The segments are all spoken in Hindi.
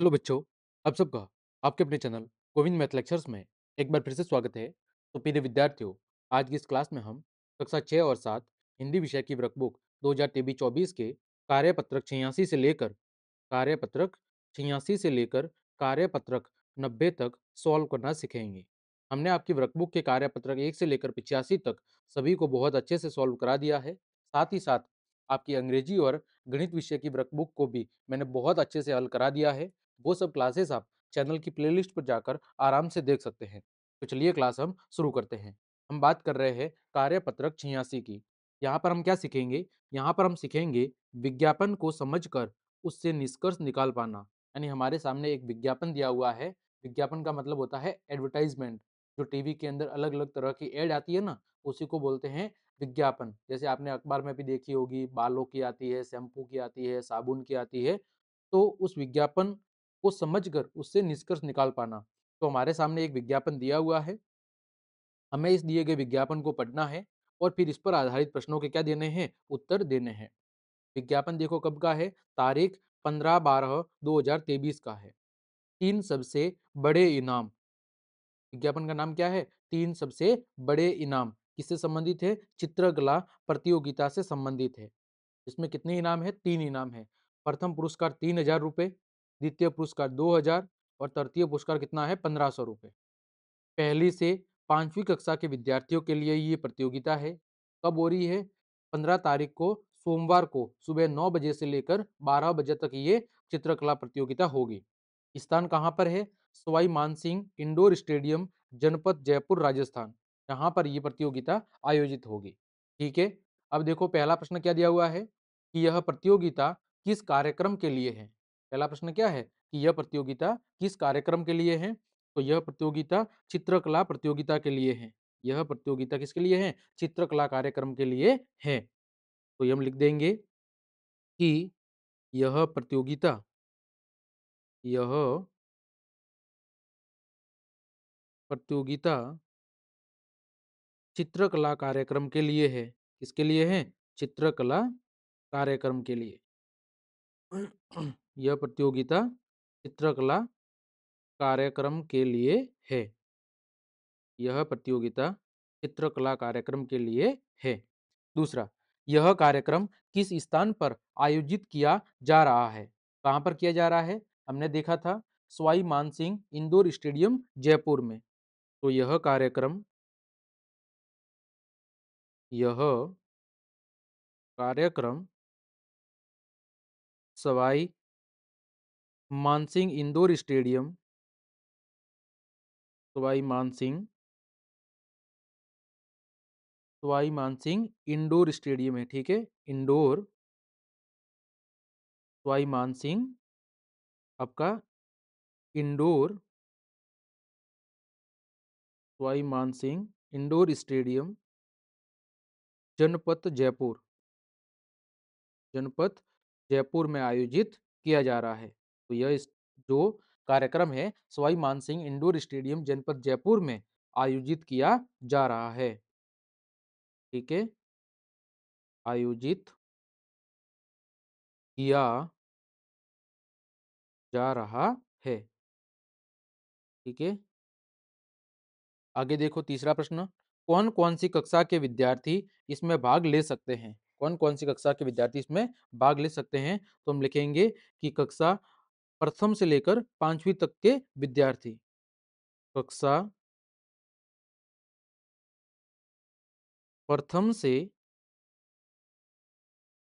हेलो बच्चों, आप सबका आपके अपने चैनल गोविंद मैथ लेक्चर्स में एक बार फिर से स्वागत है। तो प्रिय विद्यार्थियों, आज की इस क्लास में हम कक्षा 6 और 7 हिंदी विषय की वर्कबुक 2023-24 के कार्यपत्रक 86 से लेकर कार्यपत्रक 86 से लेकर कार्यपत्रक 90 तक सॉल्व करना सीखेंगे। हमने आपकी वर्कबुक के कार्यपत्रक 1 से लेकर 85 तक सभी को बहुत अच्छे से सॉल्व करा दिया है। साथ ही साथ आपकी अंग्रेजी और गणित विषय की वर्कबुक को भी मैंने बहुत अच्छे से हल करा दिया है। वो सब क्लासेस आप चैनल की प्लेलिस्ट पर जाकर आराम से देख सकते हैं। तो चलिए क्लास हम शुरू करते हैं। हम बात कर रहे हैं कार्यपत्रक 86 की। यहाँ पर हम क्या सीखेंगे? यहाँ पर हम सीखेंगे विज्ञापन को समझकर उससे निष्कर्ष निकाल पाना। यानी हमारे सामने एक विज्ञापन दिया हुआ है। विज्ञापन का मतलब होता है एडवर्टाइजमेंट। जो टीवी के अंदर अलग अलग तरह की एड आती है ना, उसी को बोलते हैं विज्ञापन। जैसे आपने अखबार में भी देखी होगी, बालों की आती है, शैम्पू की आती है, साबुन की आती है। तो उस विज्ञापन को समझकर उससे निष्कर्ष निकाल पाना। तो हमारे सामने एक विज्ञापन दिया हुआ है, हमें इस दिए गए विज्ञापन को पढ़ना है और फिर इस पर आधारित प्रश्नों के क्या देने हैं? उत्तर देने हैं। विज्ञापन देखो कब का है? तारीख 15/12/2023 का है। 3 सबसे बड़े इनाम। विज्ञापन का नाम क्या है? 3 सबसे बड़े इनाम। किससे संबंधित है? चित्रकला प्रतियोगिता से संबंधित है। इसमें कितने इनाम है? 3 इनाम है। प्रथम पुरस्कार 3000 रुपए, द्वितीय पुरस्कार 2000 और तृतीय पुरस्कार कितना है? 1500 रुपए। पहली से 5वीं कक्षा के विद्यार्थियों के लिए ये प्रतियोगिता है। कब हो रही है? 15 तारीख को सोमवार को सुबह 9 बजे से लेकर 12 बजे तक ये चित्रकला प्रतियोगिता होगी। स्थान कहाँ पर है? सवाई मानसिंह इंडोर स्टेडियम, जनपद जयपुर, राजस्थान। यहाँ पर ये प्रतियोगिता आयोजित होगी। ठीक है। अब देखो पहला प्रश्न क्या दिया हुआ है कि यह प्रतियोगिता किस कार्यक्रम के लिए है। पहला प्रश्न क्या है कि यह प्रतियोगिता किस कार्यक्रम के लिए है? तो यह प्रतियोगिता चित्रकला प्रतियोगिता के लिए है। यह प्रतियोगिता किसके लिए है? चित्रकला कार्यक्रम के लिए है। तो ये हम लिख देंगे कि यह प्रतियोगिता यह प्रतियोगिता चित्रकला कार्यक्रम के लिए है। किसके लिए है? चित्रकला कार्यक्रम के लिए। यह प्रतियोगिता चित्रकला कार्यक्रम के लिए है। यह प्रतियोगिता चित्रकला कार्यक्रम के लिए है। दूसरा, यह कार्यक्रम किस स्थान पर आयोजित किया जा रहा है? कहाँ पर किया जा रहा है? हमने देखा था सवाई मानसिंह इंडोर स्टेडियम जयपुर में। तो यह कार्यक्रम Sawai Mansingh indoor stadium, Sawai Mansingh Sawai Mansingh indoor stadium है। ठीक है, इंडोर सवाई मानसिंह आपका indoor Sawai Mansingh indoor stadium, जनपद जयपुर, जनपद जयपुर में आयोजित किया जा रहा है। तो जो कार्यक्रम है सवाई मानसिंह इंडोर स्टेडियम, जनपद जयपुर में आयोजित किया जा रहा है। ठीक है, आयोजित किया जा रहा है। ठीक है, आगे देखो तीसरा प्रश्न। कौन कौन सी कक्षा के विद्यार्थी इसमें भाग ले सकते हैं? कौन कौन सी कक्षा के विद्यार्थी इसमें भाग ले सकते हैं? तो हम लिखेंगे कि कक्षा प्रथम से लेकर 5वीं तक के विद्यार्थी। कक्षा प्रथम से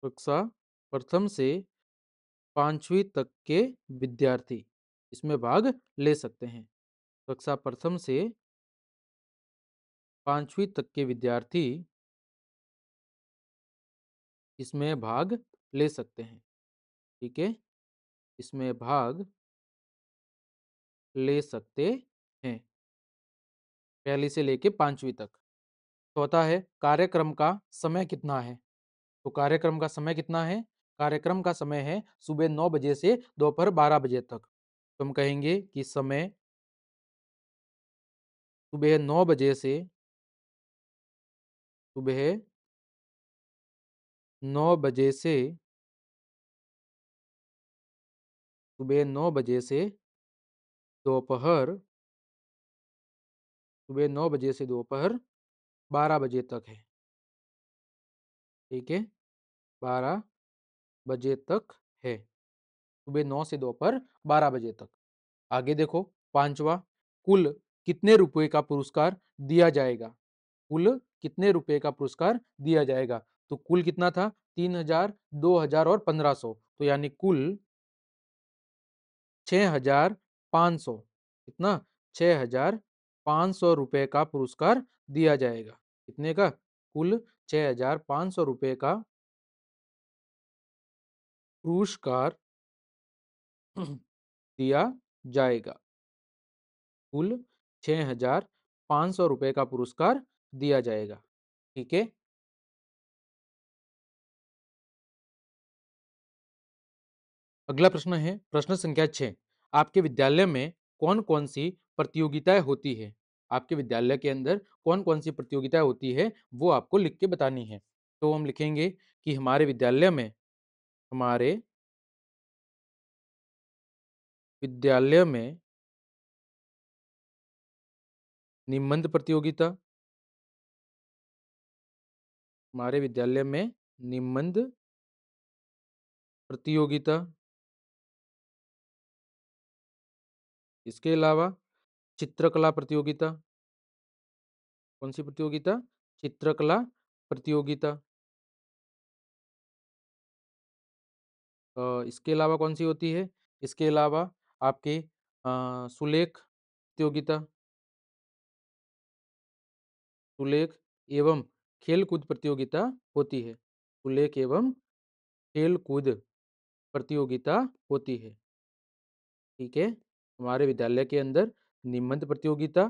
कक्षा प्रथम से 5वीं तक के विद्यार्थी इसमें भाग ले सकते हैं। कक्षा प्रथम से 5वीं तक के विद्यार्थी इसमें भाग ले सकते हैं। ठीक है, इसमें भाग ले सकते हैं, पहली से लेके 5वीं तक। चौथा है कार्यक्रम का समय कितना है? तो कार्यक्रम का समय कितना है? कार्यक्रम का समय है सुबह 9 बजे से दोपहर 12 बजे तक। तो हम कहेंगे कि समय सुबह 9 बजे से सुबह 9 बजे से सुबह 9 बजे से दोपहर सुबह 9 बजे से दोपहर 12 बजे तक है। ठीक है, 12 बजे तक है। सुबह 9 से दोपहर 12 बजे तक। आगे देखो, पांचवा, कुल कितने रुपए का पुरस्कार दिया जाएगा? कुल कितने रुपए का पुरस्कार दिया जाएगा? तो कुल कितना था? 3,000, 2,000 और 1,500। तो यानी कुल 6,500। कितना? 6,500 रुपए का पुरस्कार दिया जाएगा। कितने का? कुल 6,500 रुपए का पुरस्कार दिया जाएगा। कुल 6,500 रुपए का पुरस्कार दिया जाएगा। ठीक है। अगला प्रश्न है प्रश्न संख्या 6। आपके विद्यालय में कौन कौन सी प्रतियोगिताएं होती है? आपके विद्यालय के अंदर कौन कौन सी प्रतियोगिताएं होती है वो आपको लिख के बतानी है। तो हम लिखेंगे कि हमारे विद्यालय में निबंध प्रतियोगिता, हमारे विद्यालय में निबंध प्रतियोगिता, इसके अलावा चित्रकला प्रतियोगिता। कौन सी प्रतियोगिता? चित्रकला प्रतियोगिता। इसके अलावा कौन सी होती है? इसके अलावा आपके सुलेख प्रतियोगिता, सुलेख एवं खेलकूद प्रतियोगिता होती है। सुलेख एवं खेलकूद प्रतियोगिता होती है। ठीक है। हमारे विद्यालय के अंदर निबंध प्रतियोगिता,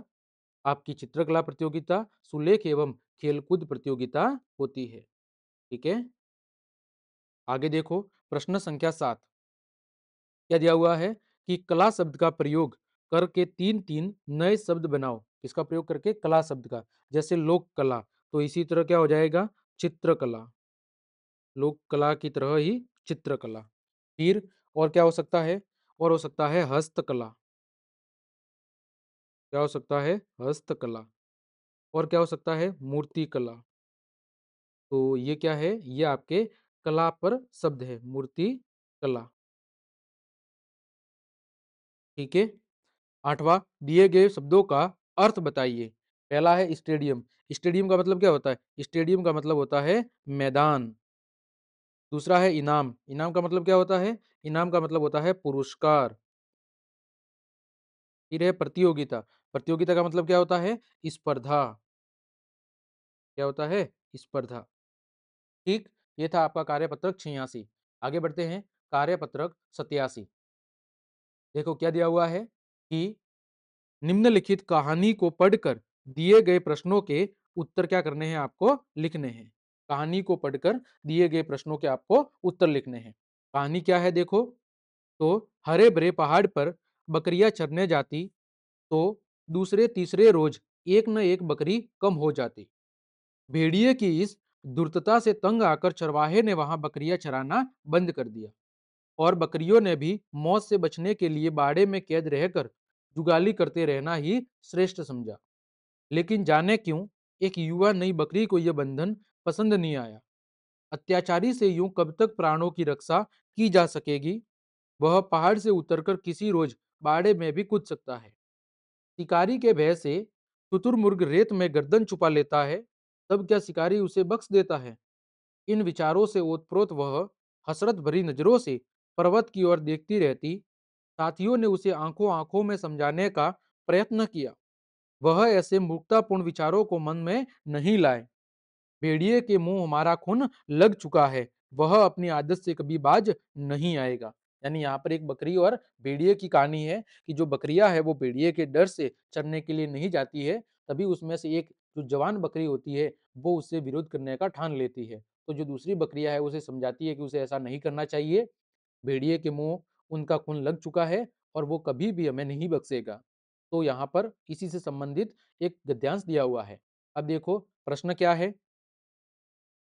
आपकी चित्रकला प्रतियोगिता, सुलेख एवं खेलकूद प्रतियोगिता होती है। ठीक है। आगे देखो, प्रश्न संख्या 7। क्या दिया हुआ है कि कला शब्द का प्रयोग करके तीन तीन नए शब्द बनाओ। किसका प्रयोग करके? कला शब्द का। जैसे लोक कला, तो इसी तरह क्या हो जाएगा? चित्रकला। लोक कला की तरह ही चित्रकला। फिर और क्या हो सकता है? और हो सकता है हस्तकला। क्या हो सकता है? हस्तकला। और क्या हो सकता है? मूर्ति कला। तो ये क्या है? ये आपके कला पर शब्द है, मूर्ति कला। ठीक है। आठवां, दिए गए शब्दों का अर्थ बताइए। पहला है स्टेडियम। स्टेडियम का मतलब क्या होता है? स्टेडियम का मतलब होता है मैदान। दूसरा है इनाम। इनाम का मतलब क्या होता है? इनाम का मतलब होता है पुरस्कार। फिर है प्रतियोगिता। प्रतियोगिता का मतलब क्या होता है? स्पर्धा। क्या होता है? स्पर्धा। ठीक। ये था आपका कार्यपत्रक 86। आगे बढ़ते हैं, कार्यपत्रक 87। देखो क्या दिया हुआ है कि निम्नलिखित कहानी को पढ़कर दिए गए प्रश्नों के उत्तर क्या करने हैं? आपको लिखने हैं। कहानी को पढ़कर दिए गए प्रश्नों के आपको उत्तर लिखने हैं। कहानी क्या है देखो, तो हरे भरे पहाड़ पर बकरियां चरने जाती, तो दूसरे तीसरे रोज एक न एक बकरी कम हो जाती। भेड़िए की इस दुर्दशा से तंग आकर चरवाहे ने वहां बकरियां चराना बंद कर दिया और बकरियों ने भी मौत से बचने के लिए बाड़े में कैद रहकर जुगाली करते रहना ही श्रेष्ठ समझा। लेकिन जाने क्यों एक युवा नई बकरी को यह बंधन पसंद नहीं आया। अत्याचारी से यूं कब तक प्राणों की रक्षा की जा सकेगी? वह पहाड़ से उतरकर किसी रोज बाड़े में भी कूद सकता है। शिकारी के भय से शुतुरमुर्ग रेत में गर्दन छुपा लेता है, तब क्या शिकारी उसे बख्श देता है? इन विचारों से ओतप्रोत वह हसरत भरी नजरों से पर्वत की ओर देखती रहती। साथियों ने उसे आंखों आंखों में समझाने का प्रयत्न किया, वह ऐसे मूर्खतापूर्ण विचारों को मन में नहीं लाए। भेड़िए के मुंह हमारा खून लग चुका है, वह अपनी आदत से कभी बाज नहीं आएगा। यानी यहाँ पर एक बकरी और भेड़िए की कहानी है कि जो बकरियां है वो भेड़िए के डर से चरने के लिए नहीं जाती है। तभी उसमें से एक जो जवान बकरी होती है वो उससे विरोध करने का ठान लेती है। तो जो दूसरी बकरियां है उसे समझाती है कि उसे ऐसा नहीं करना चाहिए। भेड़िए के मुंह उनका खून लग चुका है और वो कभी भी हमें नहीं बख्शेगा। तो यहाँ पर इसी से संबंधित एक गद्यांश दिया हुआ है। अब देखो प्रश्न क्या है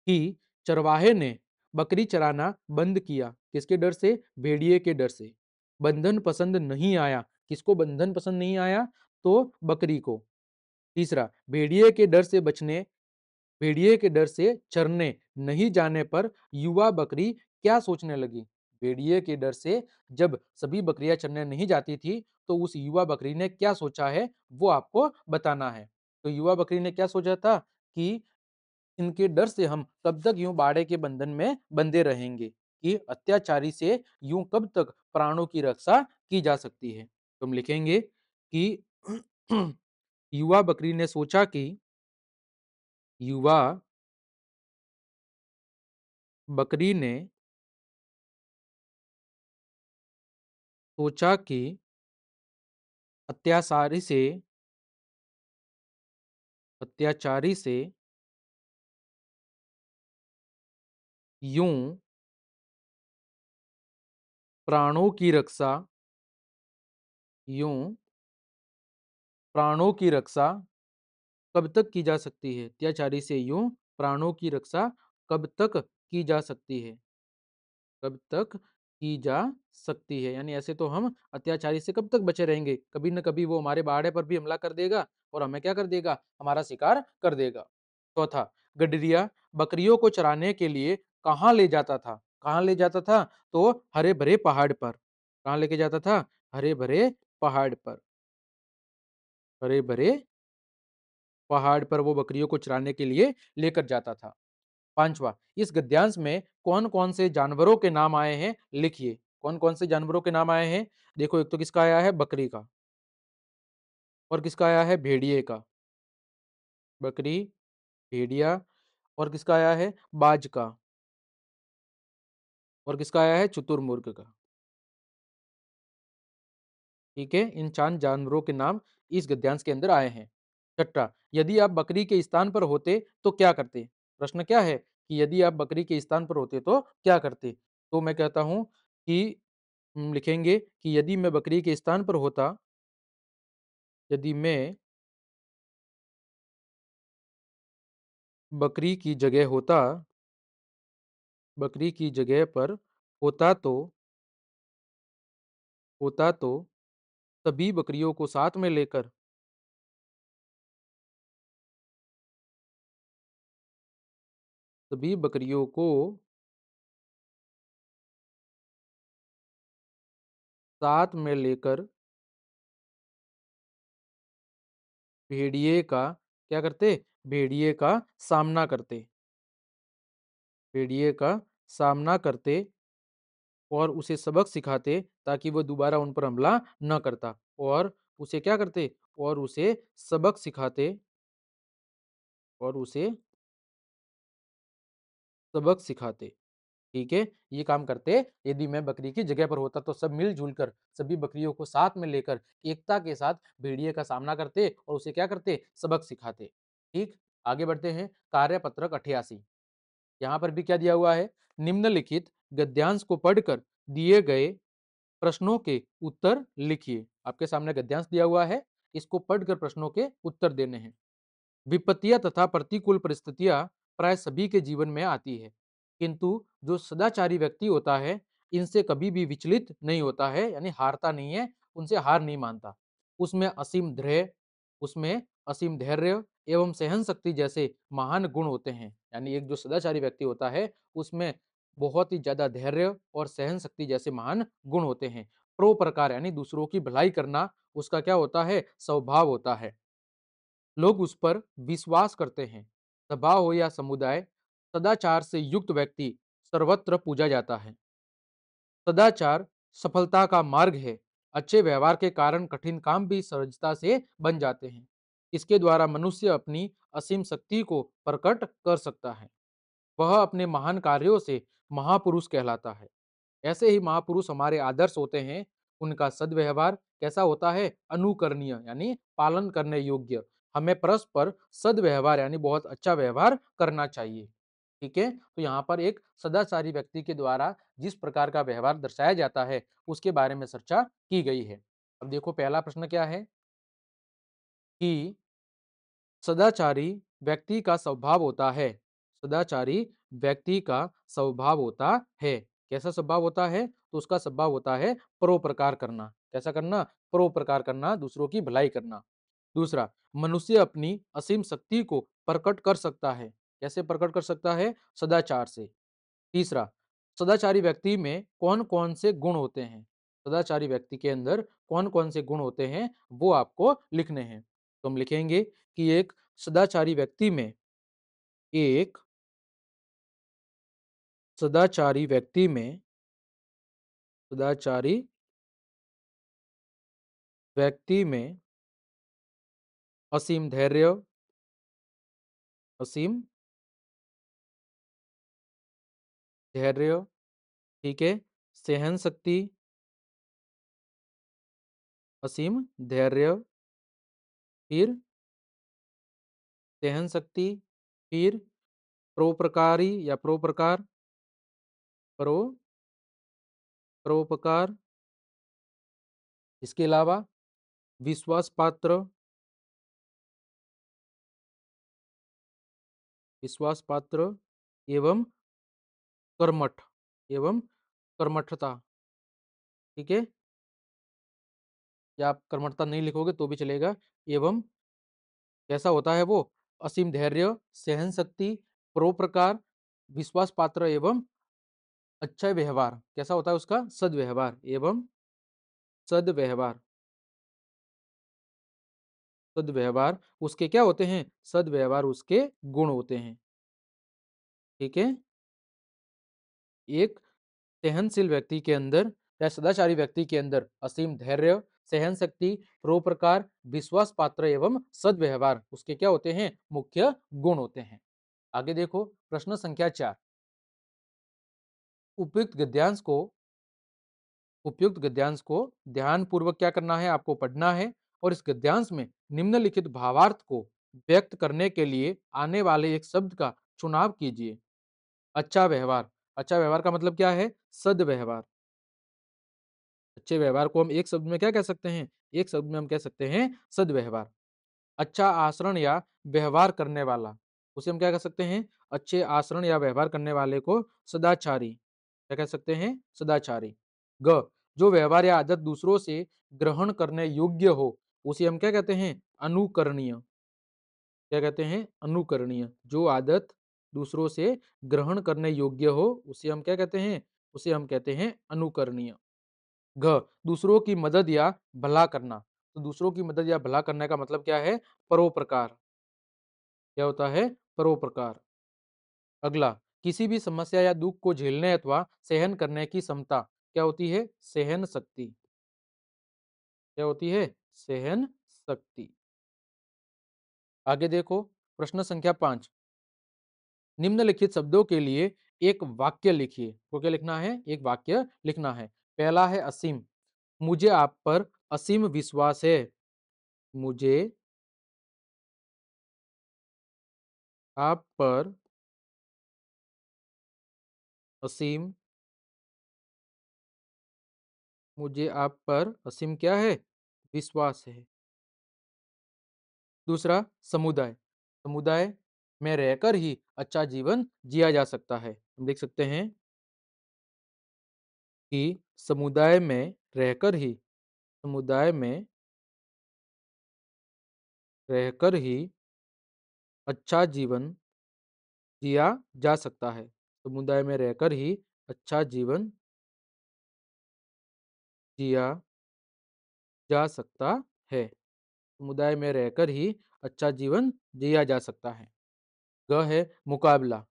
कि चरवाहे ने बकरी चराना बंद किया। किसके डर से? भेड़िए के डर से। बंधन पसंद नहीं आया। किसको बंधन पसंद नहीं आया? तो बकरी को। तीसरा, भेड़िए के डर से चरने नहीं जाने पर युवा बकरी क्या सोचने लगी? भेड़िए के डर से जब सभी बकरियां चरने नहीं जाती थी, तो उस युवा बकरी ने क्या सोचा है, वो आपको बताना है। तो युवा बकरी ने क्या सोचा था कि इनके डर से हम कब तक यूं बाड़े के बंधन में बंधे रहेंगे, कि अत्याचारी से यूं कब तक प्राणों की रक्षा की जा सकती है। तो हम लिखेंगे कि युवा बकरी ने सोचा कि युवा बकरी ने सोचा कि अत्याचारी से अत्याचारी से यूं प्राणों की रक्षा यूं प्राणों की रक्षा कब तक की जा सकती है? अत्याचारी से यूं प्राणों की रक्षा कब तक की जा सकती है? कब तक की जा सकती है? यानी ऐसे तो हम अत्याचारी से कब तक बचे रहेंगे? कभी न कभी वो हमारे बाड़े पर भी हमला कर देगा और हमें क्या कर देगा? हमारा शिकार कर देगा। चौथा, गडरिया बकरियों को चराने के लिए कहाँ ले जाता था? कहाँ ले जाता था? तो हरे भरे पहाड़ पर। कहाँ लेके जाता था? हरे भरे पहाड़ पर। हरे भरे पहाड़ पर वो बकरियों को चराने के लिए लेकर जाता था। पांचवा, इस गद्यांश में कौन कौन से जानवरों के नाम आए हैं, लिखिए। कौन कौन से जानवरों के नाम आए हैं? देखो, एक तो किसका आया है? बकरी का। और किसका आया है? भेड़िए का। बकरी, भेड़िया। और किसका आया है? बाज का। और किसका आया है? शुतुरमुर्ग का। ठीक है, इन चार जानवरों के नाम इस गद्यांश के अंदर आए हैं। छठा, यदि आप बकरी के स्थान पर होते तो क्या करते? प्रश्न क्या है कि यदि आप बकरी के स्थान पर होते तो क्या करते? तो मैं कहता हूं कि लिखेंगे कि यदि मैं बकरी के स्थान पर होता, यदि मैं बकरी की जगह होता, बकरी की जगह पर होता तो होता तो सभी बकरियों को साथ में लेकर सभी बकरियों को साथ में लेकर भेड़िए का क्या करते? भेड़िए का सामना करते। भेड़िए का सामना करते और उसे सबक सिखाते, ताकि वह दोबारा उन पर हमला न करता। और उसे क्या करते? और उसे सबक सिखाते और उसे सबक सिखाते। ठीक है, ये काम करते यदि मैं बकरी की जगह पर होता, तो सब मिलजुल कर सभी बकरियों को साथ में लेकर एकता के साथ भेड़िए का सामना करते और उसे क्या करते? सबक सिखाते। ठीक, आगे बढ़ते हैं। कार्यपत्रक 88, यहाँ पर भी क्या दिया हुआ है? निम्नलिखित गद्यांश को पढ़कर दिए गए प्रश्नों के उत्तर लिखिए। आपके सामने गद्यांश दिया हुआ है, इसको पढ़कर प्रश्नों के उत्तर देने हैं। विपत्तियां तथा प्रतिकूल परिस्थितियां प्राय सभी के जीवन में आती है, किंतु जो सदाचारी व्यक्ति होता है, इनसे कभी भी विचलित नहीं होता है, यानी हारता नहीं है, उनसे हार नहीं मानता। उसमें असीम धैर्य उसमें असीम धैर्य एवं सहन शक्ति जैसे महान गुण होते हैं। यानी एक जो सदाचारी व्यक्ति होता है, उसमें बहुत ही ज्यादा धैर्य और सहन शक्ति जैसे महान गुण होते हैं। प्रोपकार यानी दूसरों की भलाई करना उसका क्या होता है? स्वभाव होता है। लोग उस पर विश्वास करते हैं। सभा हो या समुदाय, सदाचार से युक्त व्यक्ति सर्वत्र पूजा जाता है। सदाचार सफलता का मार्ग है। अच्छे व्यवहार के कारण कठिन काम भी सहजता से बन जाते हैं। इसके द्वारा मनुष्य अपनी असीम शक्ति को प्रकट कर सकता है। वह अपने महान कार्यों से महापुरुष कहलाता है। ऐसे ही महापुरुष हमारे आदर्श होते हैं। उनका सद्व्यवहार कैसा होता है? अनुकरणीय, यानी पालन करने योग्य। हमें परस्पर सद्व्यवहार यानी बहुत अच्छा व्यवहार करना चाहिए। ठीक है, तो यहाँ पर एक सदाचारी व्यक्ति के द्वारा जिस प्रकार का व्यवहार दर्शाया जाता है, उसके बारे में चर्चा की गई है। अब देखो, पहला प्रश्न क्या है कि सदाचारी व्यक्ति का स्वभाव होता है। सदाचारी व्यक्ति का स्वभाव होता है। कैसा स्वभाव होता है? तो उसका स्वभाव होता है परोपकार करना। कैसा करना? परोपकार करना, दूसरों की भलाई करना। दूसरा, मनुष्य अपनी असीम शक्ति को प्रकट कर सकता है। कैसे प्रकट कर सकता है? सदाचार से। तीसरा, सदाचारी व्यक्ति में कौन-कौन से गुण होते हैं? सदाचारी व्यक्ति के अंदर कौन-कौन से गुण होते हैं, वो आपको लिखने हैं। तो हम लिखेंगे कि एक सदाचारी व्यक्ति में एक सदाचारी व्यक्ति में सदाचारी व्यक्ति में असीम धैर्य, असीम धैर्य, ठीक है? सहन शक्ति, असीम धैर्य, फिर सहन शक्ति, फिर परोपकारी या परोपकार, परो परोपकार, इसके अलावा विश्वास पात्र, विश्वास पात्र एवं कर्मठ एवं कर्मठता, ठीक है? या आप कर्मठता नहीं लिखोगे तो भी चलेगा। एवं कैसा होता है वो? असीम धैर्य, सहन शक्ति, परोपकार, विश्वास पात्र एवं अच्छा व्यवहार। कैसा होता है उसका? सद्व्यवहार एवं सद्व्यवहार। सद्व्यवहार उसके क्या होते हैं? सद्व्यवहार उसके गुण होते हैं, ठीक है? एक सहनशील व्यक्ति के अंदर या सदाचारी व्यक्ति के अंदर असीम धैर्य, सहन शक्ति, परोपकार, विश्वास पात्र एवं सद्व्यवहार उसके क्या होते हैं? मुख्य गुण होते हैं। आगे देखो प्रश्न संख्या 4। उपयुक्त गद्यांश को उपयुक्त गद्यांश को ध्यान पूर्वक क्या करना है? आपको पढ़ना है और इस गद्यांश में निम्नलिखित भावार्थ को व्यक्त करने के लिए आने वाले एक शब्द का चुनाव कीजिए। अच्छा व्यवहार। अच्छा व्यवहार का मतलब क्या है? सद्व्यवहार। अच्छे व्यवहार को हम एक शब्द में क्या कह सकते हैं? एक शब्द में हम कह सकते हैं सद्व्यवहार। अच्छा आचरण या व्यवहार करने वाला, उसे हम क्या कह सकते हैं? अच्छे आचरण या व्यवहार करने वाले को सदाचारी क्या कह सकते हैं? सदाचारी। ग जो व्यवहार या आदत दूसरों से ग्रहण करने योग्य हो, उसे हम क्या कहते हैं? अनुकरणीय। क्या कहते हैं? अनुकरणीय। जो आदत दूसरों से ग्रहण करने योग्य हो, उसे हम क्या कहते हैं? उसे हम कहते हैं अनुकरणीय। घ दूसरों की मदद या भला करना। तो दूसरों की मदद या भला करने का मतलब क्या है? परोपकार। क्या होता है? परोपकार। अगला, किसी भी समस्या या दुख को झेलने अथवा सहन करने की क्षमता क्या होती है? सहन शक्ति। क्या होती है? सहन शक्ति। आगे देखो प्रश्न संख्या 5। निम्नलिखित शब्दों के लिए एक वाक्य लिखिए। को क्या लिखना है? एक वाक्य लिखना है। पहला है असीम। मुझे आप पर असीम विश्वास है। मुझे आप पर असीम मुझे आप पर असीम क्या है? विश्वास है। दूसरा, समुदाय। समुदाय में रहकर ही अच्छा जीवन जिया जा सकता है। हम देख सकते हैं कि समुदाय में रहकर ही अच्छा जीवन जिया जा सकता है। समुदाय में रहकर ही अच्छा जीवन जिया जा सकता है। समुदाय में रहकर ही अच्छा जीवन जिया जा सकता है। ग है मुकाबला।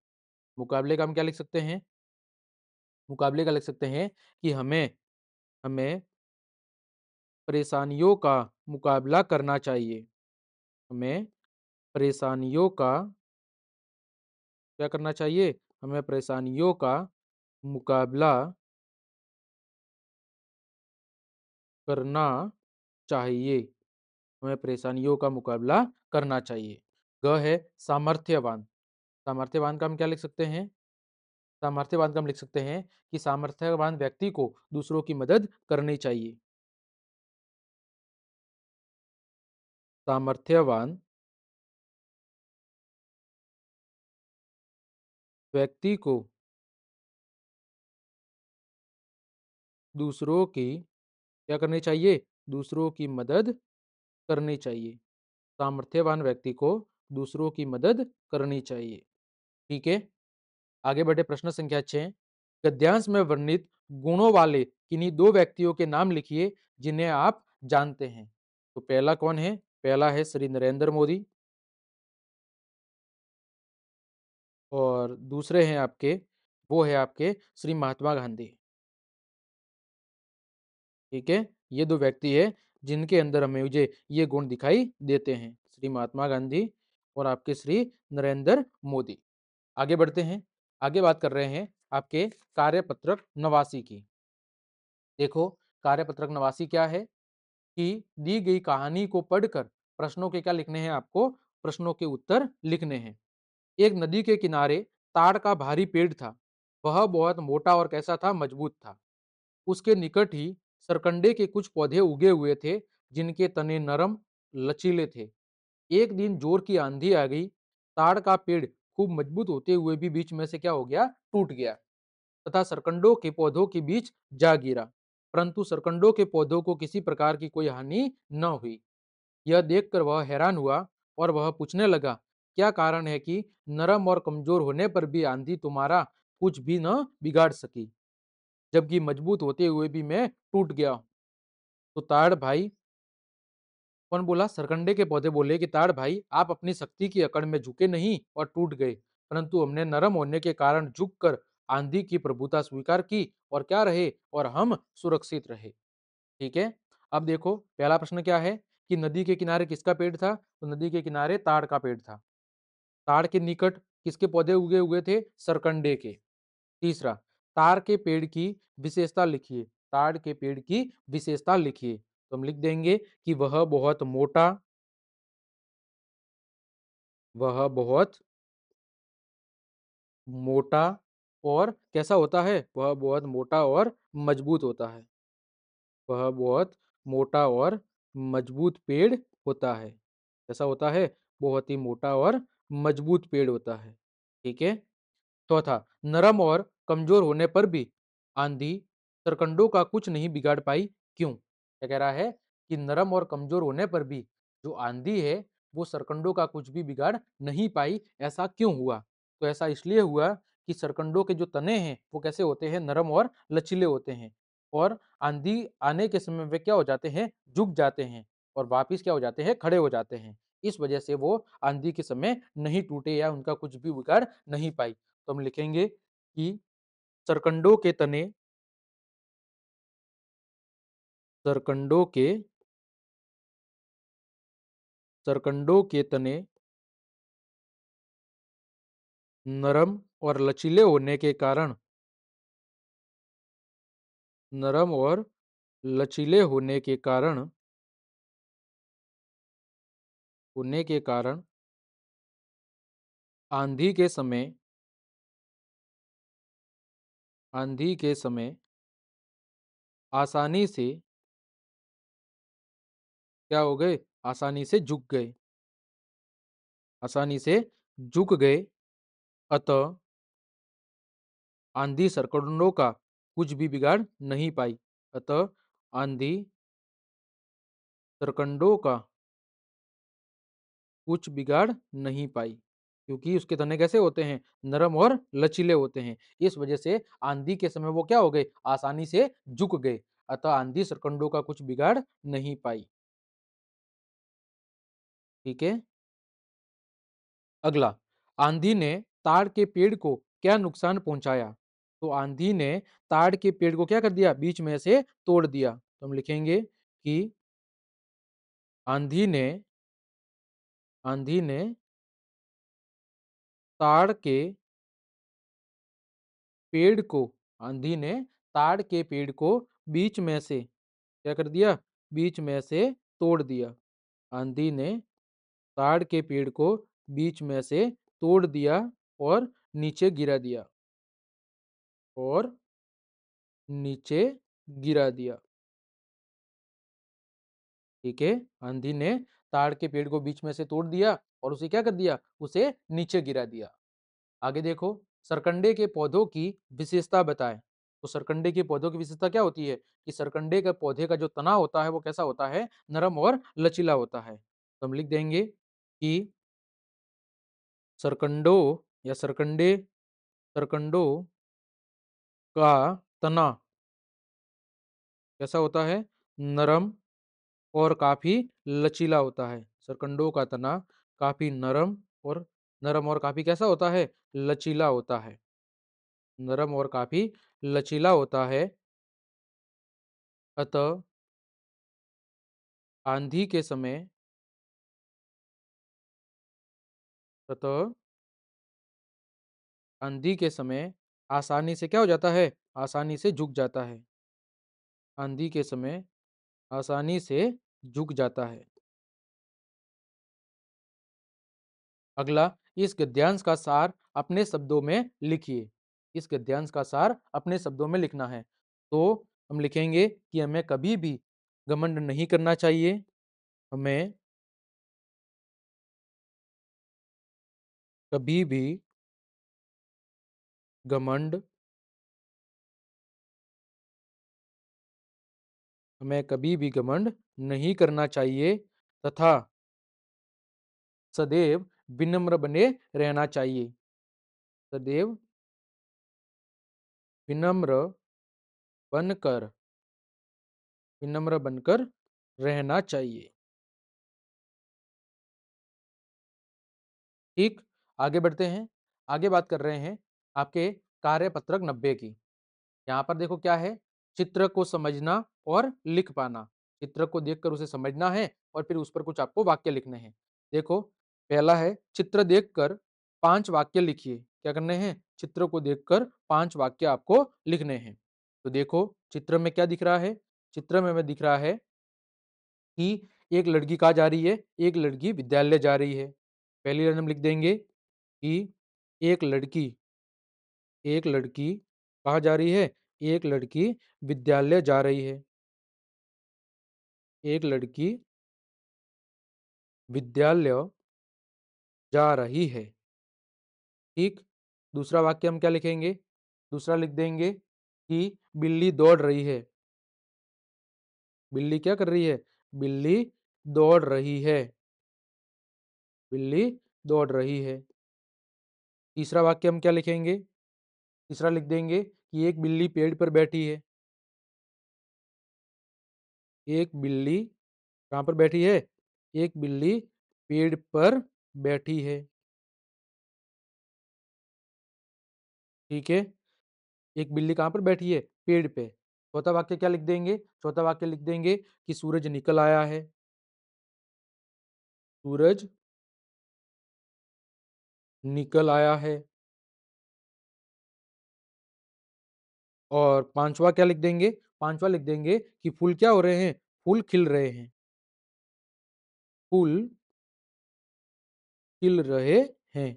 मुकाबले का हम क्या लिख सकते हैं? मुकाबले का लिख सकते हैं कि हमें हमें परेशानियों का मुकाबला करना चाहिए। हमें परेशानियों का क्या करना चाहिए? हमें परेशानियों का मुकाबला करना चाहिए। हमें परेशानियों का मुकाबला करना चाहिए। ग है सामर्थ्यवान। सामर्थ्यवान का हम क्या लिख सकते हैं? सामर्थ्यवान का हम लिख सकते हैं कि सामर्थ्यवान व्यक्ति को दूसरों की मदद करनी चाहिए। सामर्थ्यवान व्यक्ति को दूसरों की क्या करनी चाहिए? दूसरों की मदद करनी चाहिए। सामर्थ्यवान व्यक्ति को दूसरों की मदद करनी चाहिए। ठीक है, आगे बढ़े। प्रश्न संख्या 6, गद्यांश में वर्णित गुणों वाले किन्हीं दो व्यक्तियों के नाम लिखिए जिन्हें आप जानते हैं। तो पहला कौन है? पहला है श्री नरेंद्र मोदी और दूसरे हैं आपके, वो है आपके श्री महात्मा गांधी। ठीक है, ये दो व्यक्ति है जिनके अंदर हमें मुझे ये गुण दिखाई देते हैं, श्री महात्मा गांधी और आपके श्री नरेंद्र मोदी। आगे बढ़ते हैं। आगे बात कर रहे हैं आपके कार्यपत्रक 89 की। देखो, कार्यपत्रक 89 क्या है कि दी गई कहानी को पढ़कर प्रश्नों के क्या लिखने हैं आपको? प्रश्नों के उत्तर लिखने हैं। एक नदी के किनारे ताड़ का भारी पेड़ था। वह बहुत मोटा और कैसा था? मजबूत था। उसके निकट ही सरकंडे के कुछ पौधे उगे हुए थे जिनके तने नरम लचीले थे। एक दिन जोर की आंधी आ गई। ताड़ का पेड़ खूब मजबूत होते हुए भी बीच में से क्या हो गया? टूट गया तथा सरकंडों के पौधों के बीच जा गिरा। परंतु सरकंडों के पौधों को किसी प्रकार की कोई हानि न हुई। यह देखकर वह हैरान हुआ और वह पूछने लगा, क्या कारण है कि नरम और कमजोर होने पर भी आंधी तुम्हारा कुछ भी न बिगाड़ सकी, जबकि मजबूत होते हुए भी मैं टूट गया हूं? तो ताड़ भाई, कौन बोला? सरकंडे के पौधे बोले कि ताड़ भाई, आप अपनी शक्ति की अकड़ में झुके नहीं और टूट गए, परंतु हमने नरम होने के कारण झुककर आंधी की प्रभुता स्वीकार की और क्या रहे? और हम सुरक्षित रहे। ठीक है, अब देखो पहला प्रश्न क्या है कि नदी के किनारे किसका पेड़ था? तो नदी के किनारे ताड़ का पेड़ था। ताड़ के निकट किसके पौधे उगे हुए थे? सरकंडे के। तीसरा, ताड़ के पेड़ की विशेषता लिखिए। ताड़ के पेड़ की विशेषता लिखिए। तो हम लिख देंगे कि वह बहुत मोटा और कैसा होता है? वह बहुत मोटा और मजबूत होता है। वह बहुत मोटा और मजबूत पेड़ होता है। कैसा होता है? बहुत ही मोटा और मजबूत पेड़ होता है। ठीक है, चौथा, नरम और कमजोर होने पर भी आंधी सरकंडों का कुछ नहीं बिगाड़ पाई, क्यों? क्या कह रहा है कि नरम और कमजोर होने पर भी जो आंधी है वो सरकंडों का कुछ भी बिगाड़ नहीं पाई, ऐसा क्यों हुआ? तो ऐसा इसलिए हुआ कि सरकंडों के जो तने हैं वो कैसे होते हैं? नरम और लचीले होते हैं और आंधी आने के समय वे क्या हो जाते हैं? झुक जाते हैं और वापिस क्या हो जाते हैं? खड़े हो जाते हैं। इस वजह से वो आंधी के समय नहीं टूटे या उनका कुछ भी बिगाड़ नहीं पाई। तो हम लिखेंगे कि सरकंडों के तने सरकंडों के सरकंडों के तने नरम और लचीले नरम और लचीले होने के कारण आंधी के समय आंधी के समय आसानी से क्या हो गए? आसानी से झुक गए। आसानी से झुक गए। अतः आंधी सरकंडों का कुछ भी बिगाड़ नहीं पाई। अतः आंधी सरकंडों का कुछ बिगाड़ नहीं पाई, क्योंकि उसके तने कैसे होते हैं? नरम और लचीले होते हैं। इस वजह से आंधी के समय वो क्या हो गए? आसानी से झुक गए। अतः आंधी सरकंडों का कुछ बिगाड़ नहीं पाई। ठीक है, अगला, आंधी ने ताड़ के पेड़ को क्या नुकसान पहुंचाया? तो आंधी ने ताड़ के पेड़ को क्या कर दिया? बीच में से तोड़ दिया। तो हम लिखेंगे कि आंधी ने आंधी ने ताड़ के पेड़ को आंधी ने ताड़ के पेड़ को बीच में से क्या कर दिया? बीच में से तोड़ दिया। आंधी ने ताड़ के पेड़ को बीच में से तोड़ दिया और नीचे गिरा दिया और नीचे गिरा दिया। ठीक है, आंधी ने ताड़ के पेड़ को बीच में से तोड़ दिया और उसे क्या कर दिया? उसे नीचे गिरा दिया। आगे देखो, सरकंडे के पौधों की विशेषता बताएं। तो सरकंडे के पौधों की विशेषता क्या होती है कि सरकंडे का पौधे का जो तना होता है वो कैसा होता है, नरम और लचीला होता है। तो हम लिख देंगे कि सरकंडों या सरकंडों का तना कैसा होता है, नरम और काफी लचीला होता है। सरकंडों का तना काफी नरम और काफी कैसा होता है, लचीला होता है। नरम और काफी लचीला होता है। अतः आंधी के समय अतः आंधी के समय आसानी से क्या हो जाता है, आसानी से झुक जाता है। आंधी के समय आसानी से झुक जाता है। अगला, इस गद्यांश का सार अपने शब्दों में लिखिए। इस गद्यांश का सार अपने शब्दों में लिखना है। तो हम लिखेंगे कि हमें कभी भी घमंड नहीं करना चाहिए। हमें कभी भी घमंड हमें कभी भी घमंड नहीं करना चाहिए तथा सदैव विनम्र बने रहना चाहिए। सदैव विनम्र बनकर विनम्र बनकर रहना चाहिए। ठीक, आगे बढ़ते हैं। आगे बात कर रहे हैं आपके कार्यपत्रक 90 की। यहाँ पर देखो क्या है, चित्र को समझना और लिख पाना। चित्र को देखकर उसे समझना है और फिर उस पर कुछ आपको वाक्य लिखने हैं। देखो, पहला है चित्र देखकर 5 वाक्य लिखिए। क्या करने हैं, चित्र को देखकर 5 वाक्य आपको लिखने हैं। तो देखो चित्र में क्या दिख रहा है, चित्र में हमें दिख रहा है कि एक लड़की कहाँ जा रही है, एक लड़की विद्यालय जा रही है। पहली लाइन हम लिख देंगे कि एक लड़की एक लड़की कहाँ जा रही है, एक लड़की विद्यालय जा रही है। एक लड़की विद्यालय जा रही है। ठीक, दूसरा वाक्य हम क्या लिखेंगे, दूसरा लिख देंगे कि बिल्ली दौड़ रही है। बिल्ली क्या कर रही है, बिल्ली दौड़ रही है। बिल्ली दौड़ रही है। तीसरा वाक्य हम क्या लिखेंगे, तीसरा लिख देंगे कि एक बिल्ली पेड़ पर बैठी है। एक बिल्ली कहाँ पर बैठी है, एक बिल्ली पेड़ पर बैठी है। ठीक है, एक बिल्ली कहाँ पर बैठी है, पेड़ पे। चौथा वाक्य क्या लिख देंगे, चौथा वाक्य लिख देंगे कि सूरज निकल आया है। सूरज निकल आया है। और पांचवा क्या लिख देंगे, पांचवा लिख देंगे कि फूल क्या हो रहे हैं, फूल खिल रहे हैं। फूल खिल रहे हैं।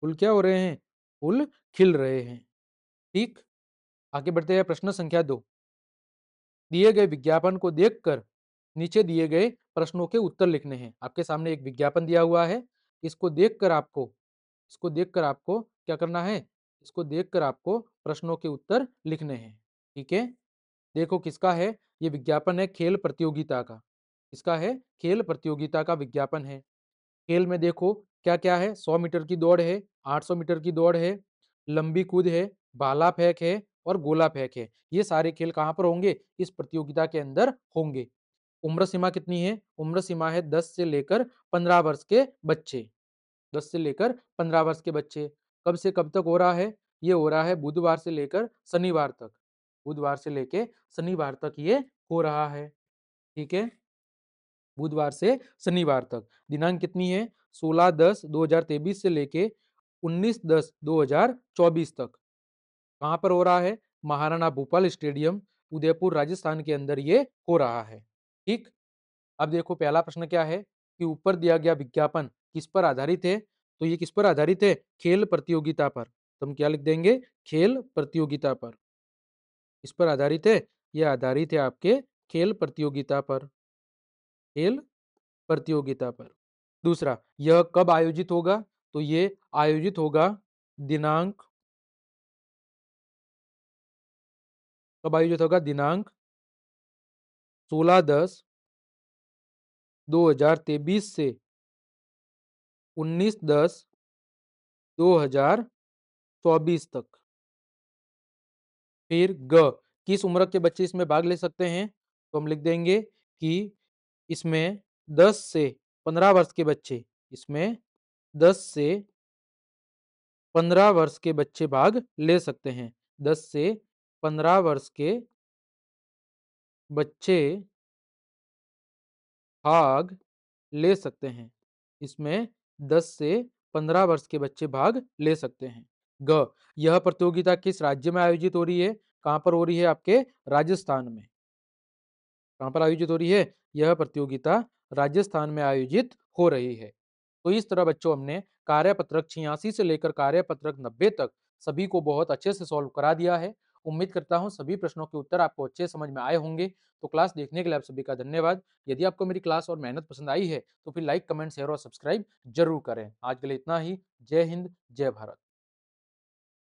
फूल क्या हो रहे हैं, फूल खिल रहे हैं। ठीक, आगे बढ़ते हैं प्रश्न संख्या 2। दिए गए विज्ञापन को देखकर नीचे दिए गए प्रश्नों के उत्तर लिखने हैं। आपके सामने एक विज्ञापन दिया हुआ है, इसको देखकर आपको इसको देखकर आपको क्या करना है, इसको देखकर आपको प्रश्नों के उत्तर लिखने हैं। ठीक है, देखो किसका है, ये विज्ञापन है खेल प्रतियोगिता का। इसका है, खेल प्रतियोगिता का विज्ञापन है। खेल में देखो क्या क्या है, 100 मीटर की दौड़ है, 800 मीटर की दौड़ है, लंबी कूद है, भाला फेंक है और गोला फेंक है। ये सारे खेल कहाँ पर होंगे, इस प्रतियोगिता के अंदर होंगे। उम्र सीमा कितनी है, उम्र सीमा है 10 से लेकर 15 वर्ष के बच्चे। 10 से लेकर 15 वर्ष के बच्चे। कब से कब तक हो रहा है, ये हो रहा है बुधवार से लेकर शनिवार तक। बुधवार से लेकर शनिवार तक ये हो रहा है। ठीक है, बुधवार से शनिवार तक। दिनांक कितनी है, 16/10/2023 से लेके 19/10/2024 तक। कहाँ पर हो रहा है, महाराणा भूपाल स्टेडियम, उदयपुर राजस्थान के अंदर ये हो रहा है। ठीक, अब देखो पहला प्रश्न क्या है कि ऊपर दिया गया विज्ञापन किस पर आधारित है। तो ये किस पर आधारित है, खेल प्रतियोगिता पर। तो हम क्या लिख देंगे, खेल प्रतियोगिता पर। इस पर आधारित है, ये आधारित है आपके खेल प्रतियोगिता पर। खेल प्रतियोगिता पर। दूसरा, यह कब आयोजित होगा, तो ये आयोजित होगा दिनांक कब आयोजित होगा? दिनांक 16/10/2023 से 19/10/2024 तक। फिर किस उम्र के बच्चे इसमें भाग ले सकते हैं? तो हम लिख देंगे कि इसमें 10 से 15 वर्ष के बच्चे, इसमें 10 से 15 वर्ष के बच्चे भाग ले सकते हैं। 10 से 15 वर्ष के बच्चे भाग ले सकते हैं। इसमें 10 से 15 वर्ष के बच्चे भाग ले सकते हैं। यह प्रतियोगिता किस राज्य में आयोजित हो रही है? कहाँ पर हो रही है? आपके राजस्थान में। कहाँ पर आयोजित हो रही है? यह प्रतियोगिता राजस्थान में आयोजित हो रही है। तो इस तरह बच्चों हमने कार्यपत्रक 86 से लेकर कार्यपत्रक 90 तक सभी को बहुत अच्छे से सॉल्व करा दिया है। उम्मीद करता हूँ सभी प्रश्नों के उत्तर आपको अच्छे समझ में आए होंगे। तो क्लास देखने के लिए आप सभी का धन्यवाद। यदि आपको मेरी क्लास और मेहनत पसंद आई है तो फिर लाइक, कमेंट, शेयर और सब्सक्राइब जरूर करें। आज के लिए इतना ही। जय हिंद, जय भारत।